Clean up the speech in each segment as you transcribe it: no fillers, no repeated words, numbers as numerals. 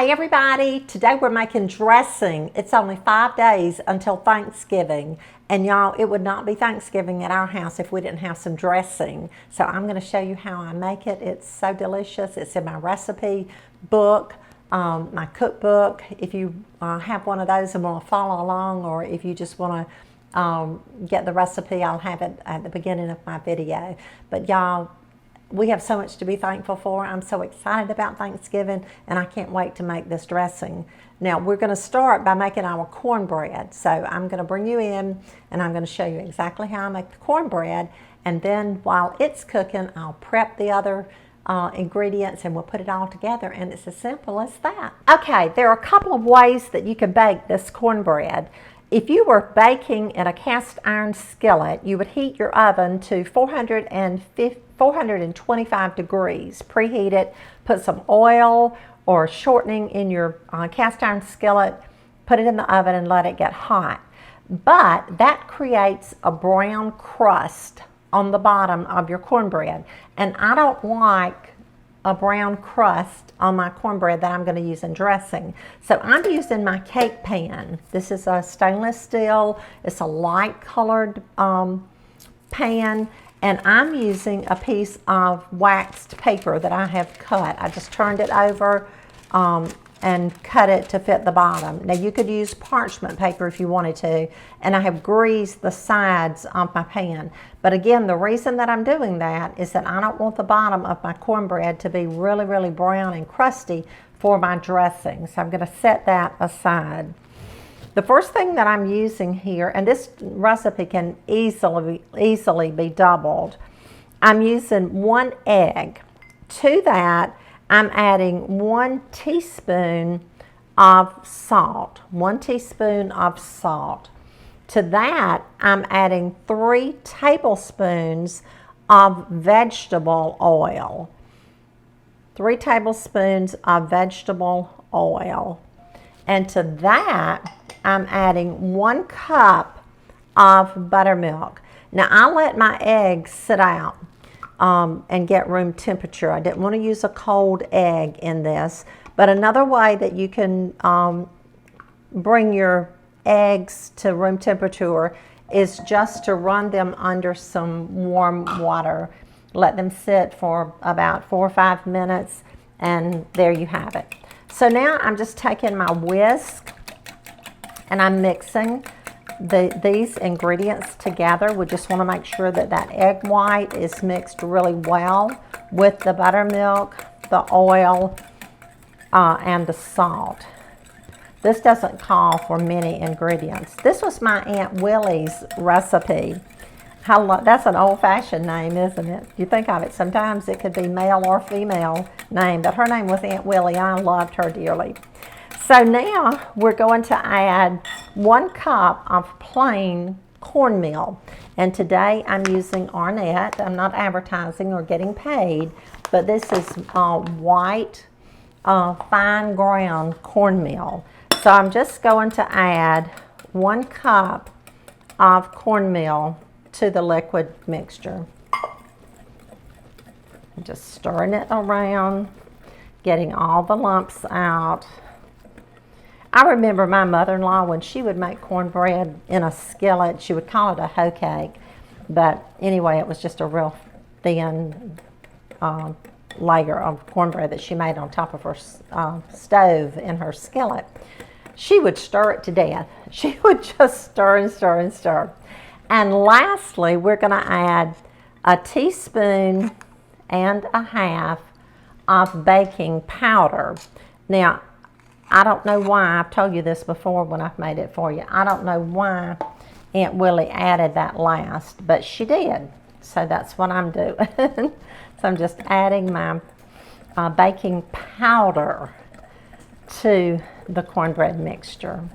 Hey everybody, today we're making dressing. It's only 5 days until Thanksgiving, and y'all, it would not be Thanksgiving at our house if we didn't have some dressing. So I'm going to show you how I make it. It's so delicious. It's in my recipe book, my cookbook. If you have one of those and want to follow along, or if you just want to get the recipe, I'll have it at the beginning of my video. But y'all, we have so much to be thankful for. I'm so excited about Thanksgiving, and I can't wait to make this dressing. Now, we're going to start by making our cornbread. So I'm going to bring you in, and I'm going to show you exactly how I make the cornbread. And then while it's cooking, I'll prep the other ingredients, and we'll put it all together, and it's as simple as that. Okay, there are a couple of ways that you can bake this cornbread. If you were baking in a cast iron skillet, you would heat your oven to 425 degrees. Preheat it, put some oil or shortening in your cast iron skillet, put it in the oven and let it get hot. But that creates a brown crust on the bottom of your cornbread. And I don't like a brown crust on my cornbread that I'm going to use in dressing. So I'm using my cake pan. This is a stainless steel. It's a light colored pan, and I'm using a piece of waxed paper that I have cut. I just turned it over and cut it to fit the bottom. Now you could use parchment paper if you wanted to, and I have greased the sides of my pan. But again, the reason that I'm doing that is that I don't want the bottom of my cornbread to be really, really brown and crusty for my dressing. So I'm going to set that aside. The first thing that I'm using here, and this recipe can easily be doubled, I'm using 1 egg. To that, I'm adding 1 teaspoon of salt. 1 teaspoon of salt. To that, I'm adding 3 tablespoons of vegetable oil. 3 tablespoons of vegetable oil. And to that, I'm adding 1 cup of buttermilk. Now, I let my eggs sit out and get room temperature. I didn't want to use a cold egg in this. But another way that you can bring your eggs to room temperature is just to run them under some warm water. Let them sit for about 4 or 5 minutes, and there you have it. So now I'm just taking my whisk and I'm mixing these ingredients together. We just want to make sure that that egg white is mixed really well with the buttermilk, the oil, and the salt. This doesn't call for many ingredients. This was my Aunt Willie's recipe. That's an old-fashioned name, isn't it? You think of it, sometimes it could be male or female name, but her name was Aunt Willie. I loved her dearly. So now we're going to add 1 cup of plain cornmeal. And today I'm using Arnett. I'm not advertising or getting paid, but this is white, fine ground cornmeal. So I'm just going to add 1 cup of cornmeal to the liquid mixture. I'm just stirring it around, getting all the lumps out. I remember my mother-in-law, when she would make cornbread in a skillet, she would call it a hoe cake. But anyway, it was just a real thin layer of cornbread that she made on top of her stove in her skillet. She would stir it to death. She would just stir and stir and stir. And lastly, we're going to add 1.5 teaspoons of baking powder. Now, I don't know why. I've told you this before when I've made it for you. I don't know why Aunt Willie added that last, but she did. So that's what I'm doing. So I'm just adding my baking powder to the cornbread mixture.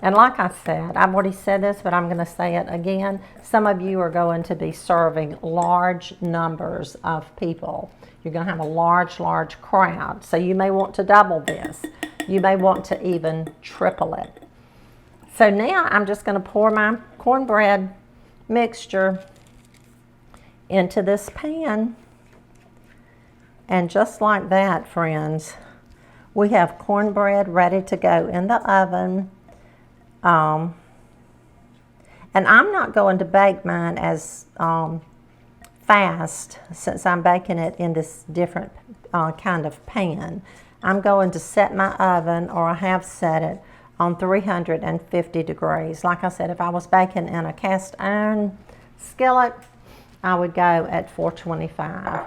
And like I said, I've already said this, but I'm going to say it again. Some of you are going to be serving large numbers of people. You're going to have a large crowd. So you may want to double this. You may want to even triple it. So now I'm just going to pour my cornbread mixture into this pan. And just like that, friends, We have cornbread ready to go in the oven. And I'm not going to bake mine as fast, since I'm baking it in this different kind of pan. I'm going to set my oven, or I have set it, on 350 degrees. Like I said, if I was baking in a cast iron skillet, I would go at 425.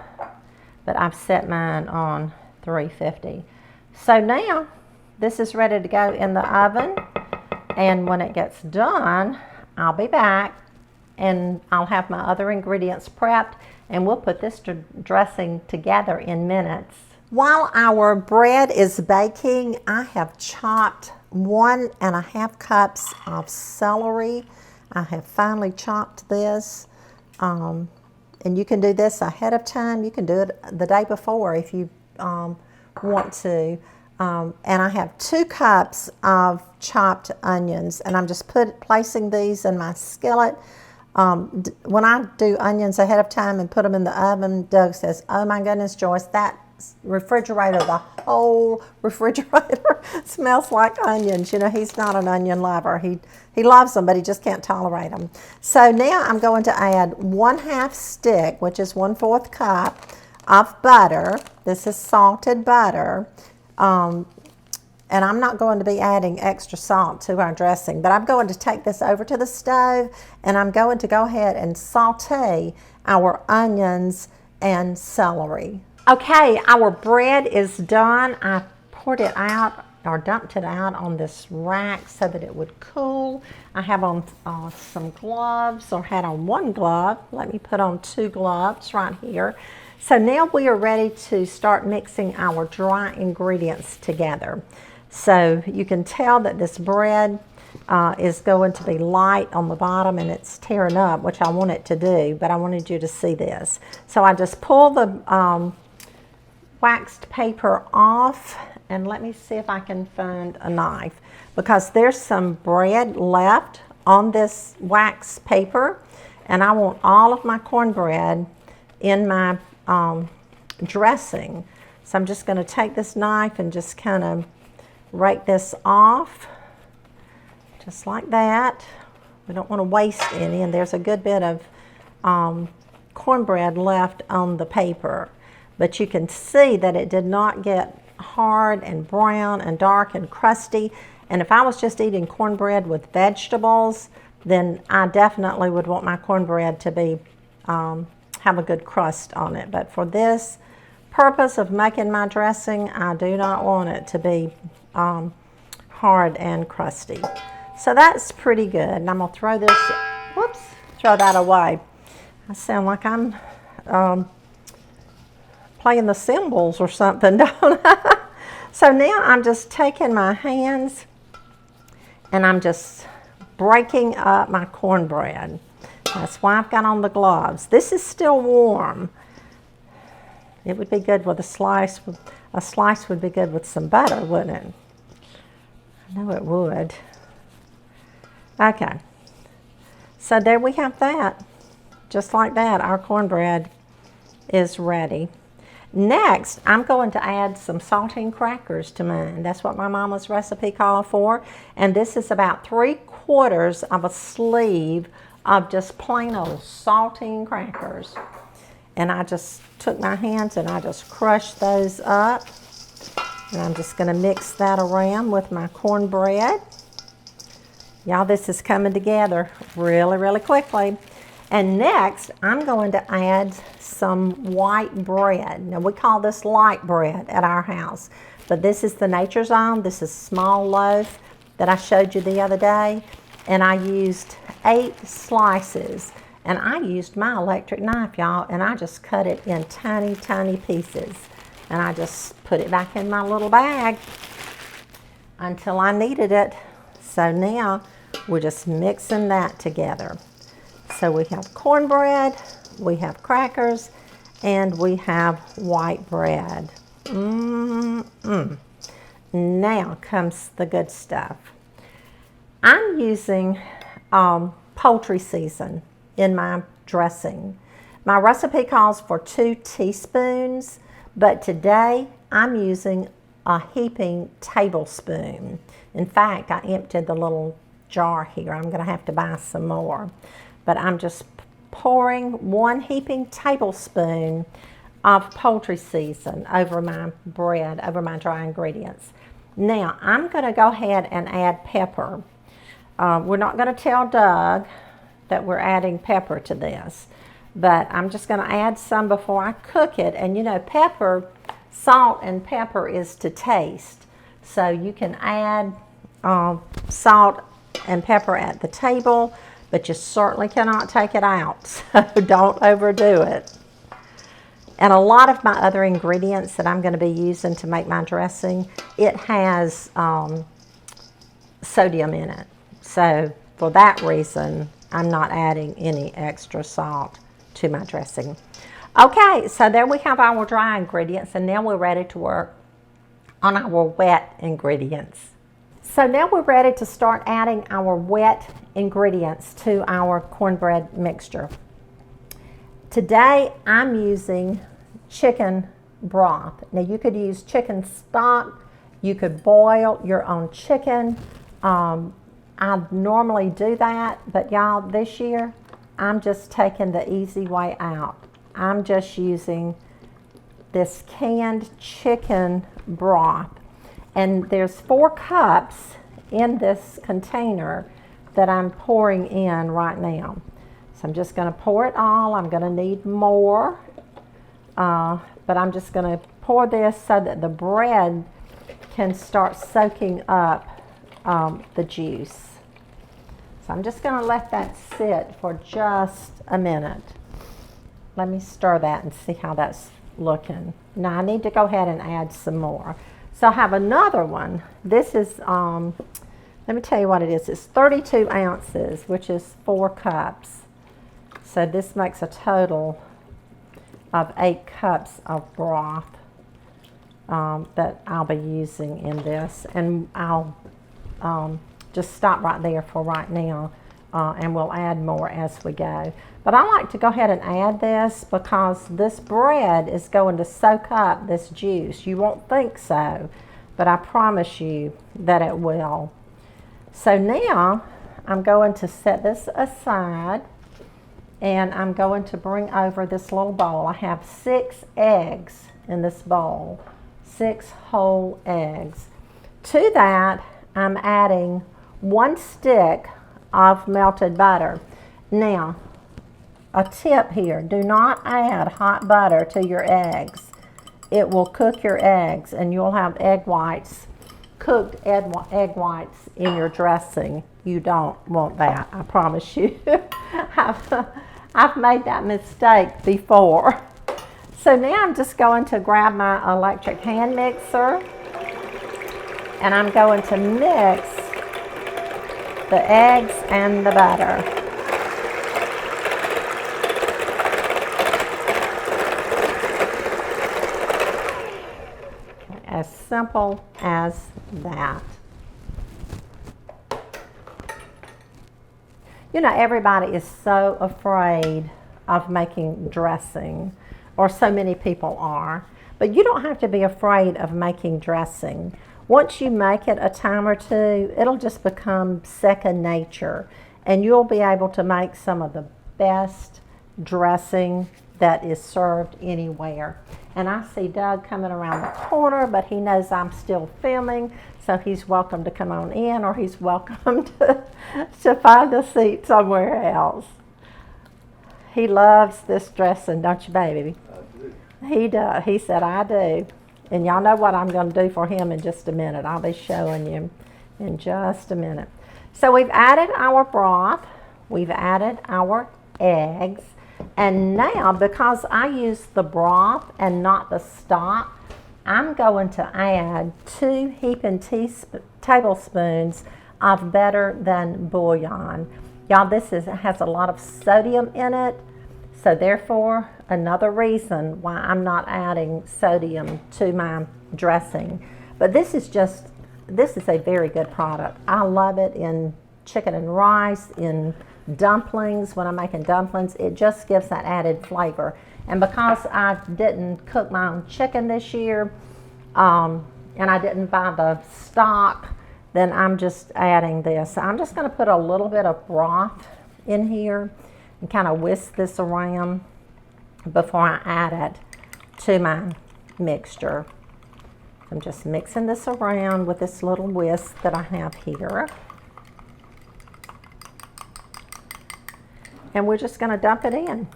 But I've set mine on 350. So now this is ready to go in the oven, and when it gets done, I'll be back and I'll have my other ingredients prepped, and we'll put this dressing together in minutes. While our bread is baking, I have chopped 1.5 cups of celery. I have finely chopped this. And you can do this ahead of time. You can do it the day before if you want to. And I have 2 cups of chopped onions, and I'm just placing these in my skillet. When I do onions ahead of time and put them in the oven, Doug says, "Oh my goodness, Joyce, that refrigerator, the whole refrigerator smells like onions." You know, he's not an onion lover. He loves them, but he just can't tolerate them. So now I'm going to add 1/2 stick, which is 1/4 cup of butter. This is salted butter. And I'm not going to be adding extra salt to our dressing, but I'm going to take this over to the stove, and I'm going to go ahead and saute our onions and celery. Okay, our bread is done. I poured it out, or dumped it out on this rack so that it would cool. I have on some gloves, or had on 1 glove. Let me put on 2 gloves right here. So now we are ready to start mixing our dry ingredients together. So you can tell that this bread is going to be light on the bottom, and it's tearing up, which I want it to do, but I wanted you to see this. So I just pull the waxed paper off, and let me see if I can find a knife, because there's some bread left on this wax paper, and I want all of my cornbread in my dressing. So I'm just going to take this knife and just kind of rake this off, just like that. We don't want to waste any, and there's a good bit of cornbread left on the paper. But you can see that it did not get hard and brown and dark and crusty. And if I was just eating cornbread with vegetables, then I definitely would want my cornbread to be have a good crust on it. But for this purpose of making my dressing, I do not want it to be hard and crusty. So that's pretty good. And I'm going to throw this, throw that away. I sound like I'm playing the cymbals or something, don't I? So now I'm just taking my hands and I'm just breaking up my cornbread. That's why I've got on the gloves. This is still warm. It would be good with a slice. A slice would be good with some butter, wouldn't it? I know it would. Okay. So there we have that. Just like that, our cornbread is ready. Next, I'm going to add some saltine crackers to mine. That's what my mama's recipe called for. And this is about 3/4 of a sleeve of just plain old saltine crackers. And I just took my hands and I just crushed those up. And I'm just going to mix that around with my cornbread. Y'all, this is coming together really, really quickly. And next, I'm going to add some white bread. Now, we call this light bread at our house, but this is the Nature's Own. This is small loaf that I showed you the other day, and I used 8 slices, and I used my electric knife, y'all, and I just cut it in tiny, tiny pieces, and I just put it back in my little bag until I needed it. So now we're just mixing that together. So we have cornbread, we have crackers, and we have white bread. Now comes the good stuff. I'm using poultry season in my dressing. My recipe calls for 2 teaspoons, but today I'm using a heaping tablespoon. In fact, I emptied the little jar here. I'm going to have to buy some more. But I'm just pouring 1 heaping tablespoon of poultry season over my bread, over my dry ingredients. Now, I'm going to go ahead and add pepper. We're not going to tell Doug that we're adding pepper to this, but I'm just going to add some before I cook it. And you know, salt and pepper is to taste. So you can add salt and pepper at the table, but you certainly cannot take it out. So don't overdo it. And a lot of my other ingredients that I'm going to be using to make my dressing, it has sodium in it. So for that reason, I'm not adding any extra salt to my dressing. Okay, so there we have our dry ingredients, and now we're ready to work on our wet ingredients. So now we're ready to start adding our wet ingredients to our cornbread mixture. Today I'm using chicken broth. Now you could use chicken stock, you could boil your own chicken. I normally do that, but y'all, this year I'm just taking the easy way out. I'm just using this canned chicken broth, and there's 4 cups in this container that I'm pouring in right now. So I'm just going to pour it all. I'm going to need more, but I'm just going to pour this so that the bread can start soaking up the juice. So I'm just going to let that sit for just a minute. Let me stir that and see how that's looking. Now I need to go ahead and add some more. So I have another one. This is, let me tell you what it is. It's 32 ounces, which is 4 cups. So this makes a total of 8 cups of broth that I'll be using in this. And I'll just stop right there for right now, and we'll add more as we go. But I like to go ahead and add this because this bread is going to soak up this juice. You won't think so, but I promise you that it will. So now I'm going to set this aside, and I'm going to bring over this little bowl. I have 6 eggs in this bowl, 6 whole eggs. To that, I'm adding 1 stick of melted butter. Now, a tip here, do not add hot butter to your eggs. It will cook your eggs, and you'll have egg whites, cooked egg whites in your dressing. You don't want that, I promise you. I've made that mistake before. So now I'm just going to grab my electric hand mixer, and I'm going to mix the eggs and the butter. As simple as that. You know, everybody is so afraid of making dressing, or so many people are, but you don't have to be afraid of making dressing. Once you make it a time or two, it'll just become second nature, and you'll be able to make some of the best dressing that is served anywhere. And I see Doug coming around the corner, but he knows I'm still filming, so he's welcome to come on in, or he's welcome to find a seat somewhere else. He loves this dressing, don't you, baby? I do. He does. He said, I do. And y'all know what I'm going to do for him in just a minute. I'll be showing you in just a minute. So we've added our broth. We've added our eggs. And now, because I use the broth and not the stock, I'm going to add 2 heaping tablespoons of better than bouillon. Y'all, this has a lot of sodium in it. So therefore, another reason why I'm not adding sodium to my dressing. But this is a very good product. I love it in chicken and rice, in dumplings. When I'm making dumplings, it just gives that added flavor. And because I didn't cook my own chicken this year, and I didn't buy the stock, then I'm just adding this. So I'm just going to put a little bit of broth in here and kind of whisk this around before I add it to my mixture. I'm just mixing this around with this little whisk that I have here. And we're just going to dump it in.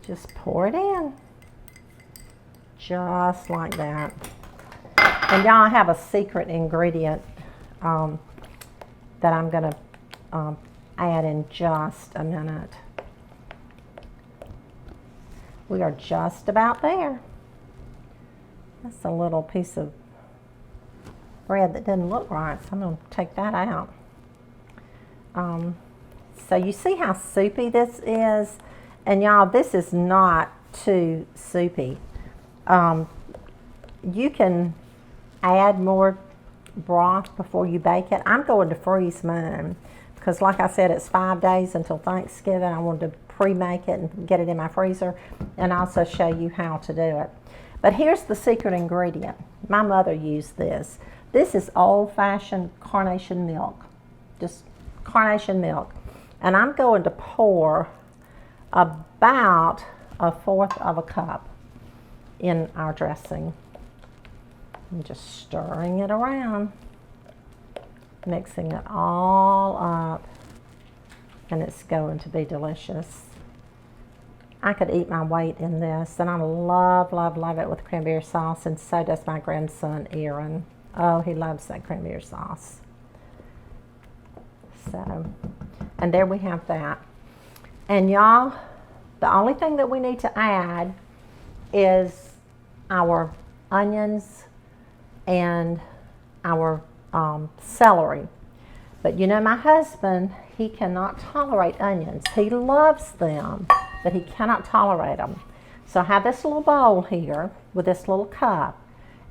Just pour it in. Just like that. And y'all, I have a secret ingredient that I'm going to add in just a minute. We are just about there. That's a little piece of bread that didn't look right, so I'm going to take that out. So you see how soupy this is? And y'all, this is not too soupy. You can add more broth before you bake it. I'm going to freeze mine because, like I said, it's 5 days until Thanksgiving. I wanted to pre-make it and get it in my freezer and also show you how to do it. But here's the secret ingredient. My mother used this. This is old-fashioned carnation milk, just carnation milk. And I'm going to pour about 1/4 of a cup in our dressing. I'm just stirring it around, mixing it all up, and it's going to be delicious. I could eat my weight in this, and I love, love, love it with cranberry sauce, and so does my grandson, Aaron. Oh, he loves that cranberry sauce. So, and there we have that. And y'all, the only thing that we need to add is our onions and our celery. But you know, my husband, he cannot tolerate onions. He loves them, but he cannot tolerate them. So I have this little bowl here with this little cup,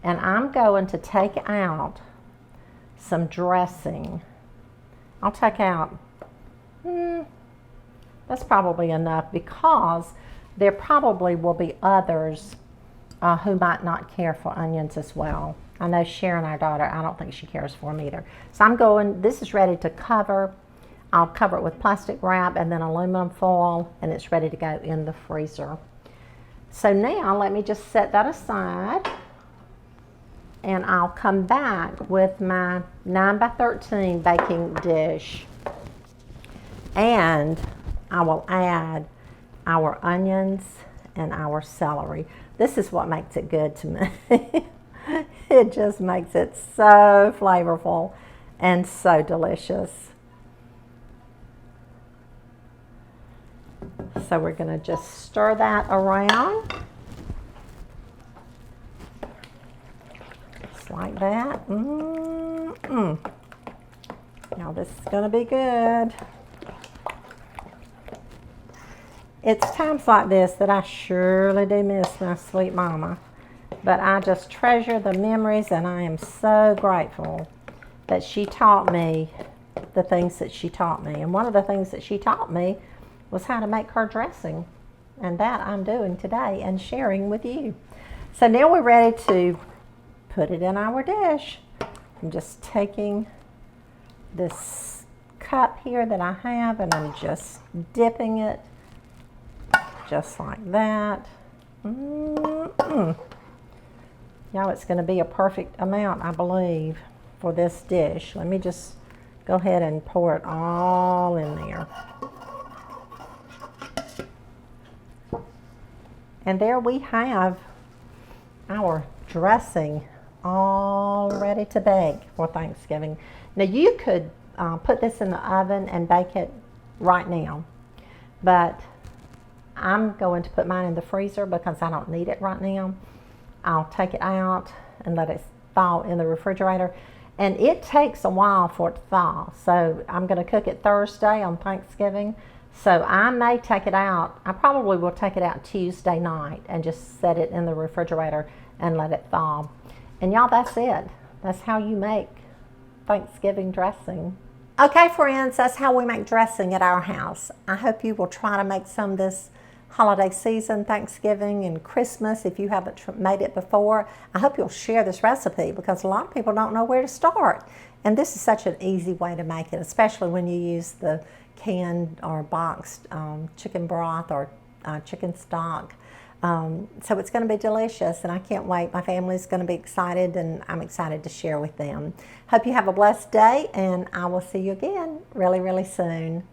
and I'm going to take out some dressing. I'll take out, that's probably enough, because there probably will be others who might not care for onions as well. I know Sharon, our daughter, I don't think she cares for them either. So I'm going, this is ready to cover. I'll cover it with plastic wrap and then aluminum foil, and it's ready to go in the freezer. So now let me just set that aside, and I'll come back with my 9x13 baking dish, and I will add our onions and our celery. This is what makes it good to me. It just makes it so flavorful and so delicious. So we're going to just stir that around. Just like that. Now this is going to be good. It's times like this that I surely do miss my sweet mama. But I just treasure the memories, and I am so grateful that she taught me the things that she taught me. And one of the things that she taught me was how to make her dressing. And that I'm doing today and sharing with you. So now we're ready to put it in our dish. I'm just taking this cup here that I have, and I'm just dipping it just like that. Now it's going to be a perfect amount, I believe, for this dish. Let me just go ahead and pour it all in there. And there we have our dressing all ready to bake for Thanksgiving. Now you could put this in the oven and bake it right now, but I'm going to put mine in the freezer because I don't need it right now. I'll take it out and let it thaw in the refrigerator. And it takes a while for it to thaw. So I'm going to cook it Thursday on Thanksgiving. So I may take it out. I probably will take it out Tuesday night and just set it in the refrigerator and let it thaw. And y'all, that's it. That's how you make Thanksgiving dressing. Okay, friends, that's how we make dressing at our house. I hope you will try to make some this holiday season, Thanksgiving and Christmas, if you haven't made it before. I hope you'll share this recipe because a lot of people don't know where to start. And this is such an easy way to make it, especially when you use the canned or boxed chicken broth or chicken stock. So it's going to be delicious, and I can't wait. My family's going to be excited, and I'm excited to share with them. Hope you have a blessed day, and I will see you again really, really soon.